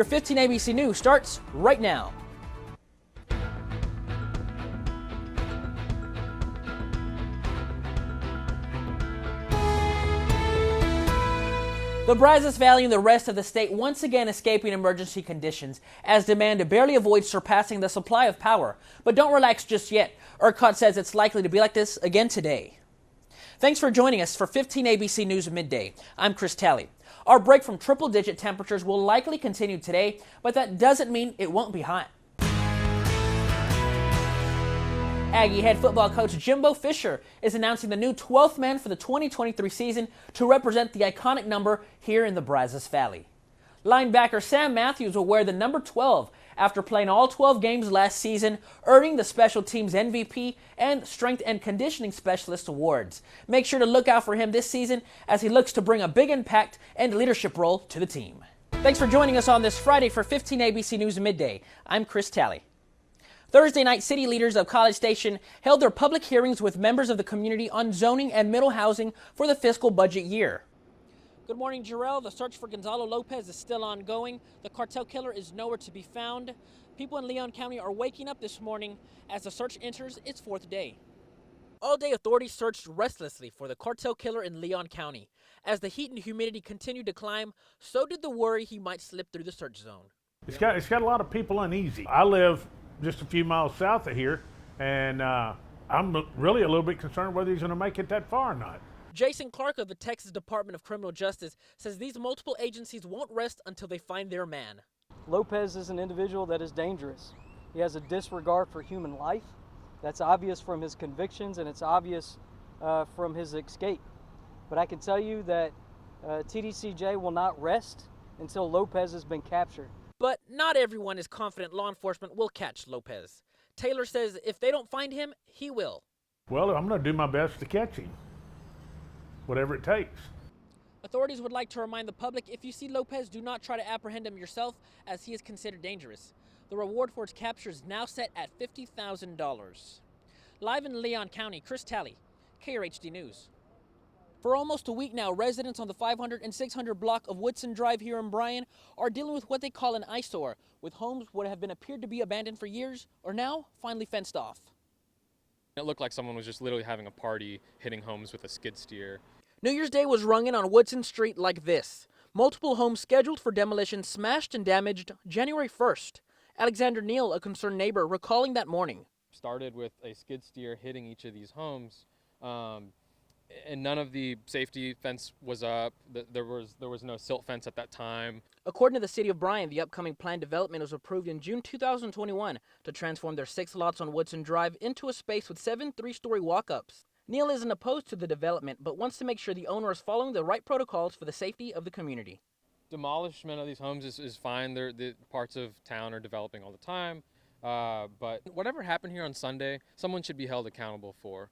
Your 15 ABC News starts right now. The Brazos Valley and the rest of the state once again escaping emergency conditions as demand barely avoids surpassing the supply of power. But don't relax just yet. ERCOT says it's likely to be like this again today. Thanks for joining us for 15 ABC News Midday. I'm Chris Talley. Our break from triple-digit temperatures will likely continue today, but that doesn't mean it won't be hot. Aggie head football coach Jimbo Fisher is announcing the new 12th man for the 2023 season to represent the iconic number here in the Brazos Valley. Linebacker Sam Matthews will wear the number 12 after playing all 12 games last season, earning the Special Teams MVP and Strength and Conditioning Specialist awards. Make sure to look out for him this season as he looks to bring a big impact and leadership role to the team. Thanks for joining us on this Friday for 15 ABC News Midday. I'm Chris Talley. Thursday night, city leaders of College Station held their public hearings with members of the community on zoning and middle housing for the fiscal budget year. Good morning, Jarrell. The search for Gonzalo Lopez is still ongoing. The cartel killer is nowhere to be found. People in Leon County are waking up this morning as the search enters its fourth day. All day, authorities searched restlessly for the cartel killer in Leon County. As the heat and humidity continued to climb, so did the worry he might slip through the search zone. It's got a lot of people uneasy. I live just a few miles south of here, and I'm really a little bit concerned whether he's going to make it that far or not. Jason Clark of the Texas Department of Criminal Justice says these multiple agencies won't rest until they find their man. Lopez is an individual that is dangerous. He has a disregard for human life. That's obvious from his convictions, and it's obvious from his escape. But I can tell you that TDCJ will not rest until Lopez has been captured. But not everyone is confident law enforcement will catch Lopez. Taylor says if they don't find him, he will. Well, I'm going to do my best to catch him, whatever it takes. Authorities would like to remind the public if you see Lopez, do not try to apprehend him yourself as he is considered dangerous. The reward for his capture is now set at $50,000. Live in Leon County, Chris Talley, KRHD News. For almost a week now, residents on the 500 and 600 block of Woodson Drive here in Bryan are dealing with what they call an eyesore, with homes what have been appeared to be abandoned for years are now finally fenced off. It looked like someone was just literally having a party, hitting homes with a skid steer. New Year's Day was rung in on Woodson Street like this. Multiple homes scheduled for demolition smashed and damaged January 1st. Alexander Neal, a concerned neighbor, recalling that morning. Started with a skid steer hitting each of these homes. And none of the safety fence was up. There was no silt fence at that time. According to the city of Bryan, the upcoming planned development was approved in June 2021 to transform their 6 lots on Woodson Drive into a space with 7 3-story walk-ups. Neil isn't opposed to the development, but wants to make sure the owner is following the right protocols for the safety of the community. Demolishment of these homes is fine. The parts of town are developing all the time. But whatever happened here on Sunday, someone should be held accountable for.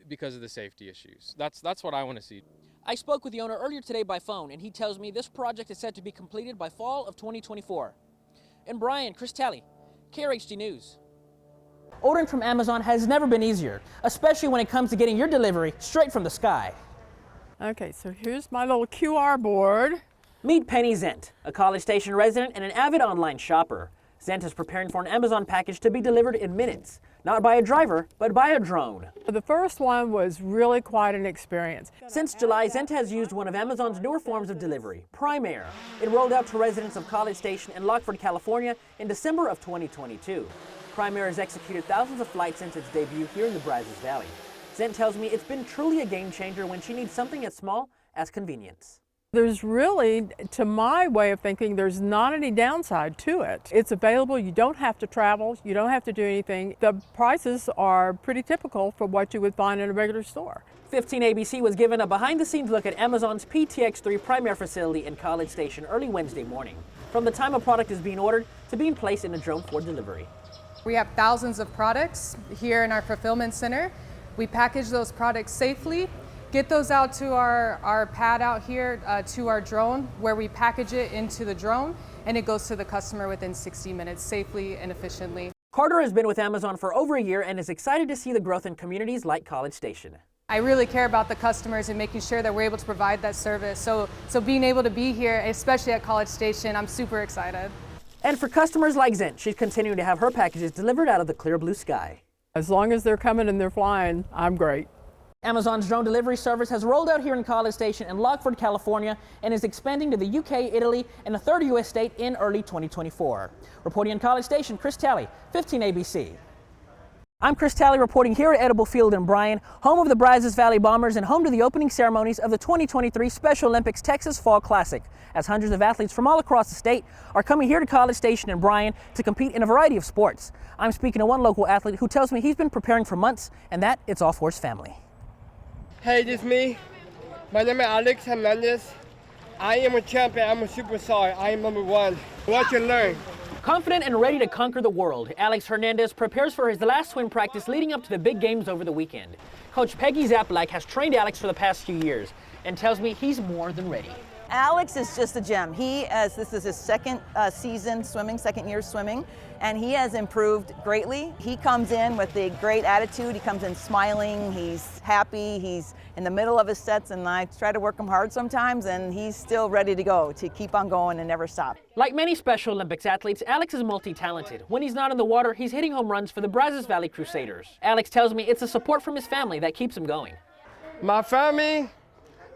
Because of the safety issues. That's what I want to see. I spoke with the owner earlier today by phone, and he tells me this project is set to be completed by fall of 2024. In Bryan, Chris Talley, KRHD News. Ordering from Amazon has never been easier, especially when it comes to getting your delivery straight from the sky. Okay, so here's my little QR board. Meet Penny Zent, a College Station resident and an avid online shopper. Zent is preparing for an Amazon package to be delivered in minutes. Not by a driver, but by a drone. The first one was really quite an experience. Since July, Zent has used one of Amazon's newer forms of delivery, Prime Air. It rolled out to residents of College Station in Lockford, California in December of 2022. Prime Air has executed thousands of flights since its debut here in the Brazos Valley. Zent tells me it's been truly a game changer when she needs something as small as convenience. There's really, to my way of thinking, there's not any downside to it. It's available, you don't have to travel, you don't have to do anything. The prices are pretty typical for what you would find in a regular store. 15 ABC was given a behind-the-scenes look at Amazon's PTX3 Prime Air facility in College Station early Wednesday morning, from the time a product is being ordered to being placed in a drone for delivery. We have thousands of products here in our fulfillment center. We package those products safely, get those out to our pad out here to our drone, where we package it into the drone, and it goes to the customer within 60 minutes safely and efficiently. Carter has been with Amazon for over a year and is excited to see the growth in communities like College Station. I really care about the customers and making sure that we're able to provide that service. So being able to be here, especially at College Station, I'm super excited. And for customers like Zent, she's continuing to have her packages delivered out of the clear blue sky. As long as they're coming and they're flying, I'm great. Amazon's drone delivery service has rolled out here in College Station in Lockford, California, and is expanding to the UK, Italy, and a third U.S. state in early 2024. Reporting in College Station, Chris Talley, 15 ABC. I'm Chris Talley reporting here at Edible Field in Bryan, home of the Brazos Valley Bombers and home to the opening ceremonies of the 2023 Special Olympics Texas Fall Classic, as hundreds of athletes from all across the state are coming here to College Station in Bryan to compete in a variety of sports. I'm speaking to one local athlete who tells me he's been preparing for months and that it's all for his family. Hey, this is me. My name is Alex Hernandez. I am a champion. I'm a superstar. I am number one. Watch and learn. Confident and ready to conquer the world, Alex Hernandez prepares for his last swim practice leading up to the big games over the weekend. Coach Peggy Zaplak has trained Alex for the past few years and tells me he's more than ready. Alex is just a gem. This is his second season swimming, second year swimming, and he has improved greatly. He comes in with a great attitude. He comes in smiling, he's happy, he's in the middle of his sets, and I try to work him hard sometimes, and he's still ready to go, to keep on going and never stop. Like many Special Olympics athletes, Alex is multi-talented. When he's not in the water, he's hitting home runs for the Brazos Valley Crusaders. Alex tells me it's the support from his family that keeps him going. My family,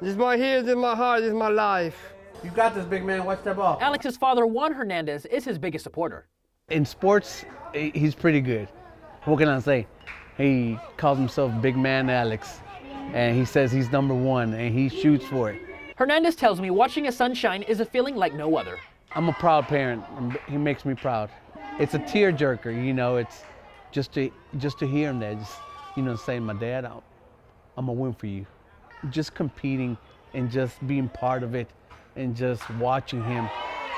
this is my ears, this is my heart, this is my life. You got this, big man. Watch that ball. Alex's father, Juan Hernandez, is his biggest supporter. In sports, he's pretty good. What can I say? He calls himself Big Man Alex, and he says he's number one, and he shoots for it. Hernandez tells me watching his son shine is a feeling like no other. I'm a proud parent. He makes me proud. It's a tearjerker, you know. It's just to hear him there, saying, "My dad, I'm gonna win for you." Just competing and just being part of it and just watching him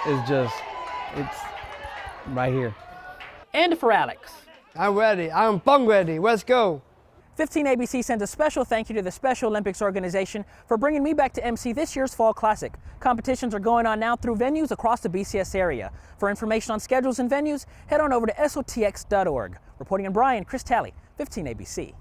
it's right here. And for Alex. I'm ready. I'm bung ready. Let's go. 15 ABC sends a special thank you to the Special Olympics organization for bringing me back to MC this year's Fall Classic. Competitions are going on now through venues across the BCS area. For information on schedules and venues, head on over to sotx.org. Reporting in Bryan, Chris Talley, 15 ABC.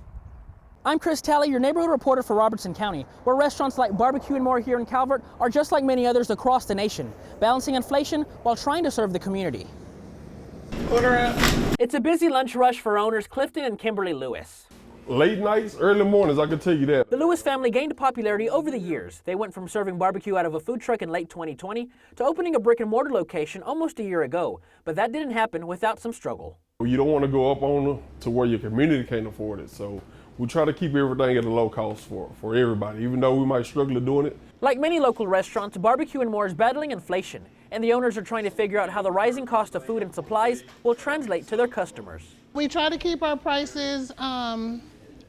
I'm Chris Talley, your neighborhood reporter for Robertson County, where restaurants like Barbecue and More here in Calvert are just like many others across the nation, balancing inflation while trying to serve the community. It's a busy lunch rush for owners Clifton and Kimberly Lewis. Late nights, early mornings, I can tell you that. The Lewis family gained popularity over the years. They went from serving barbecue out of a food truck in late 2020 to opening a brick and mortar location almost a year ago, but that didn't happen without some struggle. You don't want to go up on them to where your community can't afford it, so we try to keep everything at a low cost for everybody, even though we might struggle doing it. Like many local restaurants, Barbecue and More is battling inflation, and the owners are trying to figure out how the rising cost of food and supplies will translate to their customers. We try to keep our prices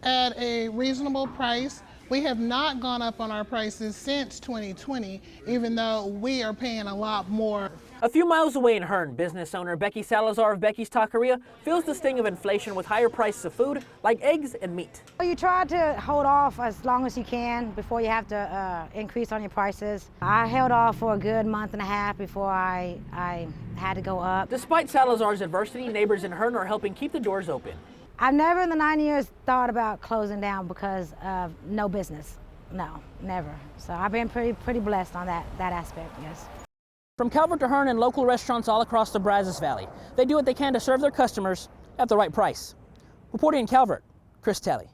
at a reasonable price. We have not gone up on our prices since 2020, even though we are paying a lot more. A few miles away in Hearn, business owner Becky Salazar of Becky's Taqueria feels the sting of inflation with higher prices of food like eggs and meat. You try to hold off as long as you can before you have to increase on your prices. I held off for a good month and a half before I had to go up. Despite Salazar's adversity, neighbors in Hearn are helping keep the doors open. I've never in the 9 years thought about closing down because of no business. No, never. So I've been pretty blessed on that aspect, yes. From Calvert to Hearn and local restaurants all across the Brazos Valley, they do what they can to serve their customers at the right price. Reporting in Calvert, Chris Talley.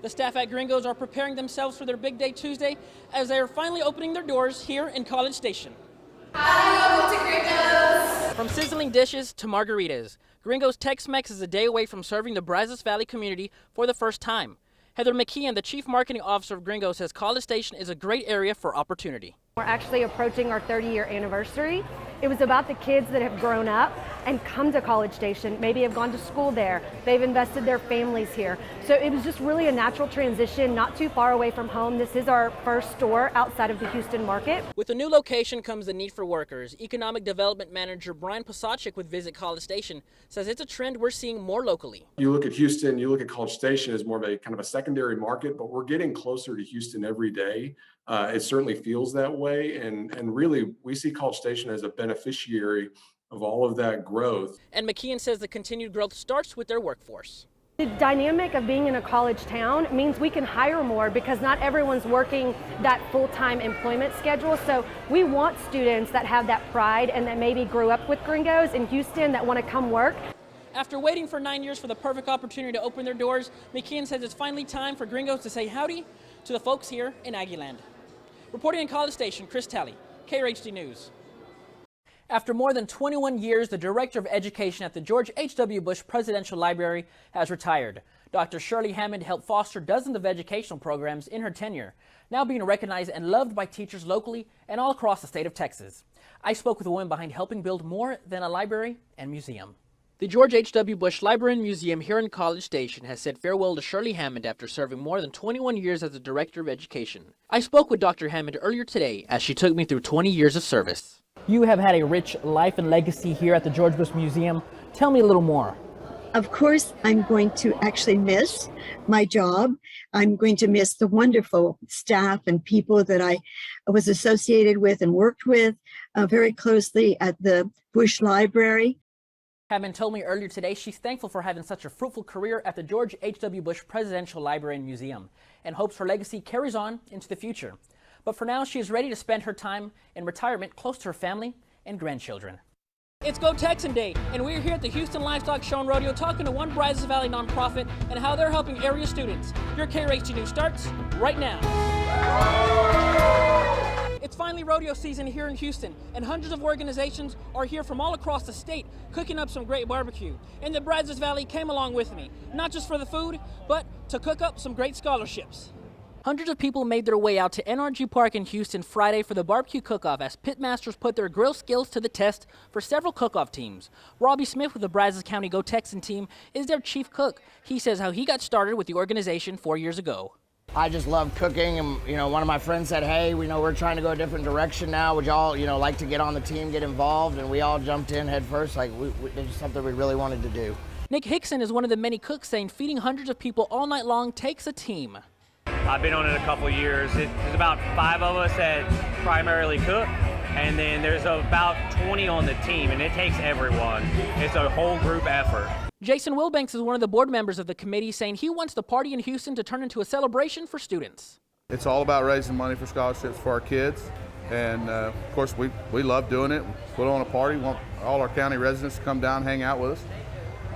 The staff at Gringo's are preparing themselves for their big day Tuesday as they are finally opening their doors here in College Station. Hi, welcome to Gringo's. From sizzling dishes to margaritas, Gringo's Tex-Mex is a day away from serving the Brazos Valley community for the first time. Heather McKeon, the Chief Marketing Officer of Gringo, says College Station is a great area for opportunity. We're actually approaching our 30-year anniversary. It was about the kids that have grown up and come to College Station, maybe have gone to school there. They've invested their families here. So it was just really a natural transition, not too far away from home. This is our first store outside of the Houston market. With the new location comes the need for workers. Economic Development Manager Brian Posachik with Visit College Station says it's a trend we're seeing more locally. You look at Houston, you look at College Station as more of a kind of a secondary market, but we're getting closer to Houston every day. It certainly feels that way, and really we see College Station as a beneficiary of all of that growth. And McKeon says the continued growth starts with their workforce. The dynamic of being in a college town means we can hire more because not everyone's working that full-time employment schedule. So we want students that have that pride and that maybe grew up with Gringos in Houston that want to come work. After waiting for 9 years for the perfect opportunity to open their doors, McKeon says it's finally time for Gringos to say howdy to the folks here in Aggieland. Reporting in College Station, Chris Talley, KRHD News. After more than 21 years, the Director of Education at the George H.W. Bush Presidential Library has retired. Dr. Shirley Hammond helped foster dozens of educational programs in her tenure, now being recognized and loved by teachers locally and all across the state of Texas. I spoke with the woman behind helping build more than a library and museum. The George H.W. Bush Library and Museum here in College Station has said farewell to Shirley Hammond after serving more than 21 years as the Director of Education. I spoke with Dr. Hammond earlier today as she took me through 20 years of service. You have had a rich life and legacy here at the George Bush Museum. Tell me a little more. Of course, I'm going to actually miss my job. I'm going to miss the wonderful staff and people that I was associated with and worked with very closely at the Bush Library. Hammond told me earlier today she's thankful for having such a fruitful career at the George H.W. Bush Presidential Library and Museum and hopes her legacy carries on into the future. But for now, she is ready to spend her time in retirement close to her family and grandchildren. It's Go Texan Day, and we're here at the Houston Livestock Show and Rodeo talking to one Brazos Valley nonprofit and how they're helping area students. Your KRHD News starts right now. It's finally rodeo season here in Houston, and hundreds of organizations are here from all across the state cooking up some great barbecue. And the Brazos Valley came along with me, not just for the food, but to cook up some great scholarships. Hundreds of people made their way out to NRG Park in Houston Friday for the barbecue cook-off as pitmasters put their grill skills to the test for several cook-off teams. Robbie Smith with the Brazos County Go Texan team is their chief cook. He says how he got started with the organization 4 years ago. I just love cooking, and one of my friends said, hey, we're trying to go a different direction now. Would y'all, like to get on the team, get involved? And we all jumped in head first, like it's something we really wanted to do. Nick Hickson is one of the many cooks saying feeding hundreds of people all night long takes a team. I've been on it a couple years. There's about 5 of us that primarily cook, and then there's about 20 on the team, and it takes everyone. It's a whole group effort. Jason Wilbanks is one of the board members of the committee saying he wants the party in Houston to turn into a celebration for students. It's all about raising money for scholarships for our kids, and of course we love doing it. Put on a party, want all our county residents to come down, hang out with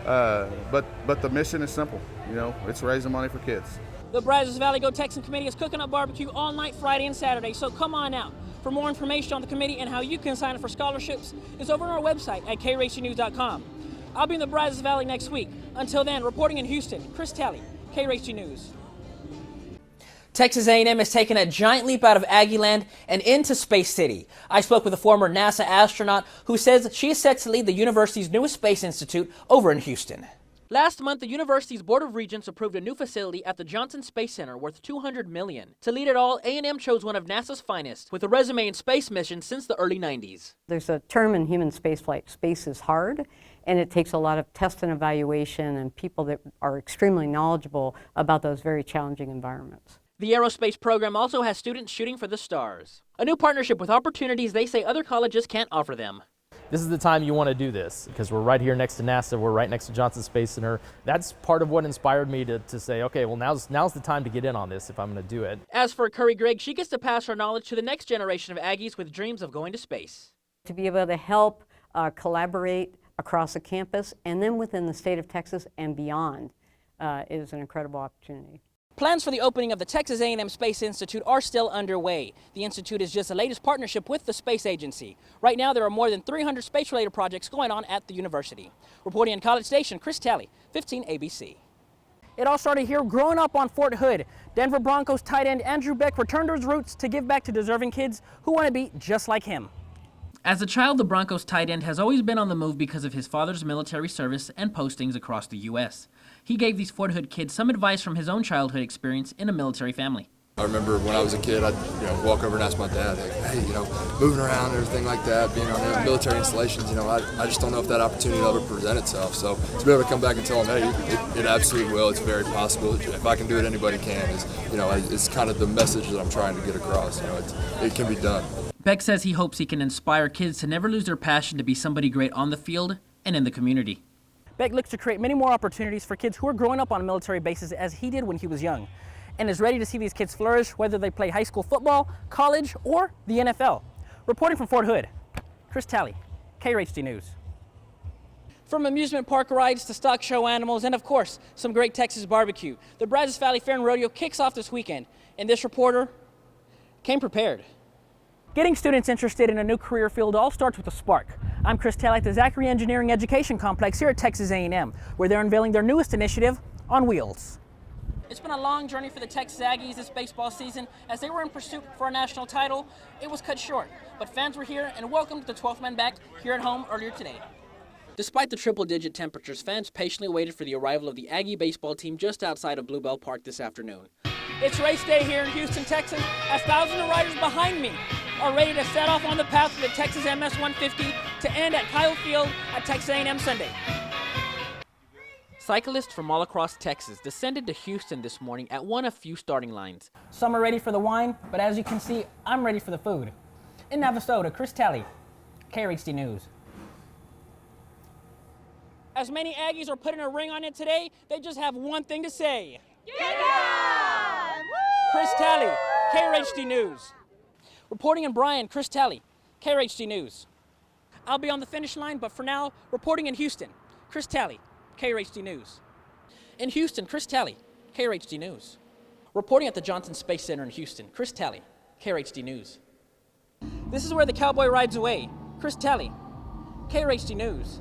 us. But the mission is simple, it's raising money for kids. The Brazos Valley Go Texan Committee is cooking up barbecue all night Friday and Saturday, so come on out. For more information on the committee and how you can sign up for scholarships, it's over on our website at krhcnews.com. I'll be in the Brazos Valley next week. Until then, reporting in Houston, Chris Talley, KRHD News. Texas A&M has taken a giant leap out of Aggieland and into Space City. I spoke with a former NASA astronaut who says she is set to lead the university's newest space institute over in Houston. Last month, the university's Board of Regents approved a new facility at the Johnson Space Center worth $200 million. To lead it all, A&M chose one of NASA's finest, with a resume in space missions since the early 90s. There's a term in human spaceflight, space is hard, and it takes a lot of test and evaluation and people that are extremely knowledgeable about those very challenging environments. The aerospace program also has students shooting for the stars. A new partnership with opportunities they say other colleges can't offer them. This is the time you want to do this because we're right here next to NASA, we're right next to Johnson Space Center. That's part of what inspired me to say, okay, well now's the time to get in on this if I'm going to do it. As for Curry Gregg, she gets to pass her knowledge to the next generation of Aggies with dreams of going to space. To be able to help collaborate across the campus and then within the state of Texas and beyond is an incredible opportunity. Plans for the opening of the Texas A&M Space Institute are still underway. The institute is just the latest partnership with the space agency. Right now, there are more than 300 space-related projects going on at the university. Reporting in College Station, Chris Talley, 15 ABC. It all started here growing up on Fort Hood. Denver Broncos tight end Andrew Beck returned to his roots to give back to deserving kids who want to be just like him. As a child, the Broncos tight end has always been on the move because of his father's military service and postings across the U.S. He gave these Fort Hood kids some advice from his own childhood experience in a military family. I remember when I was a kid, I'd walk over and ask my dad, hey, moving around and everything like that, being on military installations, I just don't know if that opportunity will ever present itself. So to be able to come back and tell them, hey, it absolutely will. It's very possible. If I can do it, anybody can. It's kind of the message that I'm trying to get across. It can be done. Beck says he hopes he can inspire kids to never lose their passion to be somebody great on the field and in the community. Beck looks to create many more opportunities for kids who are growing up on military bases as he did when he was young, and is ready to see these kids flourish whether they play high school football, college, or the NFL. Reporting from Fort Hood, Chris Talley, KRHD News. From amusement park rides to stock show animals and, of course, some great Texas barbecue, the Brazos Valley Fair and Rodeo kicks off this weekend, and this reporter came prepared. Getting students interested in a new career field all starts with a spark. I'm Chris Talley at the Zachary Engineering Education Complex here at Texas A&M, where they're unveiling their newest initiative, On Wheels. It's been a long journey for the Texas Aggies this baseball season. As they were in pursuit for a national title, it was cut short, but fans were here and welcomed the 12th man back here at home earlier today. Despite the triple-digit temperatures, fans patiently waited for the arrival of the Aggie baseball team just outside of Bluebell Park this afternoon. It's race day here in Houston, Texas, as thousands of riders behind me are ready to set off on the path for the Texas MS 150 to end at Kyle Field at Texas A&M Sunday. Cyclists from all across Texas descended to Houston this morning at one of few starting lines. Some are ready for the wine, but as you can see, I'm ready for the food. In Navasota, Chris Talley, KRHD News. As many Aggies are putting a ring on it today, they just have one thing to say. Yeah! Chris Talley, KRHD News. Reporting in Bryan, Chris Talley, KRHD News. I'll be on the finish line, but for now, reporting in Houston, Chris Talley, KRHD News. In Houston, Chris Talley, KRHD News. Reporting at the Johnson Space Center in Houston, Chris Talley, KRHD News. This is where the cowboy rides away, Chris Talley, KRHD News.